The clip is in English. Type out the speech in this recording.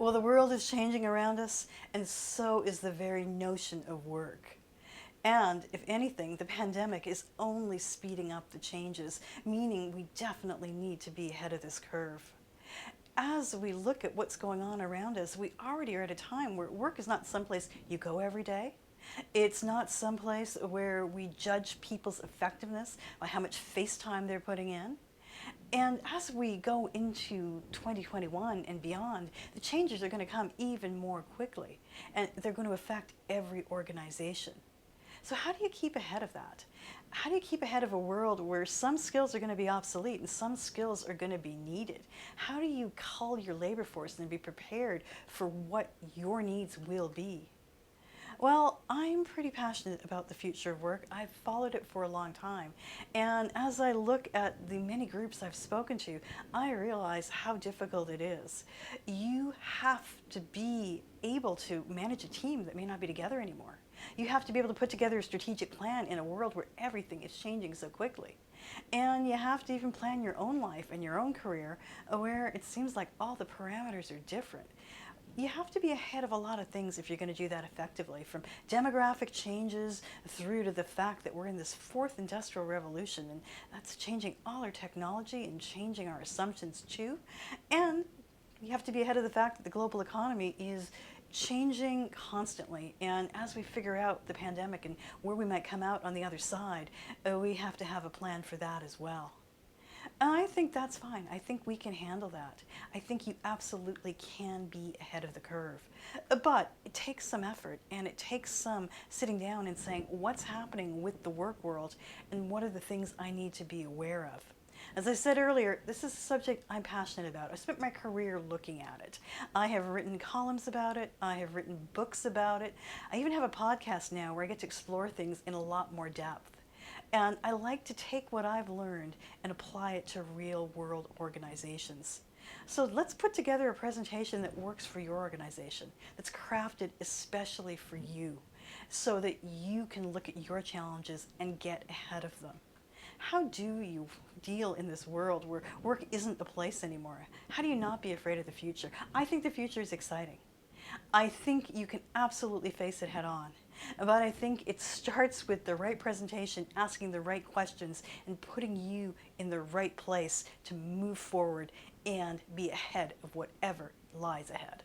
Well, the world is changing around us, and so is the very notion of work. And if anything, the pandemic is only speeding up the changes, meaning we definitely need to be ahead of this curve. As we look at what's going on around us, we already are at a time where work is not someplace you go every day. It's not someplace where we judge people's effectiveness by how much face time they're putting in. And as we go into 2021 and beyond, the changes are going to come even more quickly, and they're going to affect every organization. So how do you keep ahead of that? How do you keep ahead of a world where some skills are going to be obsolete and some skills are going to be needed? How do you cull your labor force and be prepared for what your needs will be? Well, I'm pretty passionate about the future of work. I've followed it for a long time. And as I look at the many groups I've spoken to, I realize how difficult it is. You have to be able to manage a team that may not be together anymore. You have to be able to put together a strategic plan in a world where everything is changing so quickly. And you have to even plan your own life and your own career where it seems like all the parameters are different. You have to be ahead of a lot of things if you're going to do that effectively, from demographic changes through to the fact that we're in this fourth industrial revolution, and that's changing all our technology and changing our assumptions too. And you have to be ahead of the fact that the global economy is changing constantly, and as we figure out the pandemic and where we might come out on the other side, we have to have a plan for that as well. And I think that's fine. I think we can handle that. I think you absolutely can be ahead of the curve. But it takes some effort, and it takes some sitting down and saying, what's happening with the work world and what are the things I need to be aware of? As I said earlier, this is a subject I'm passionate about. I've spent my career looking at it. I have written columns about it. I have written books about it. I even have a podcast now where I get to explore things in a lot more depth. And I like to take what I've learned and apply it to real world organizations. So let's put together a presentation that works for your organization, that's crafted especially for you, so that you can look at your challenges and get ahead of them. How do you deal in this world where work isn't the place anymore? How do you not be afraid of the future? I think the future is exciting. I think you can absolutely face it head on. But I think it starts with the right presentation, asking the right questions, and putting you in the right place to move forward and be ahead of whatever lies ahead.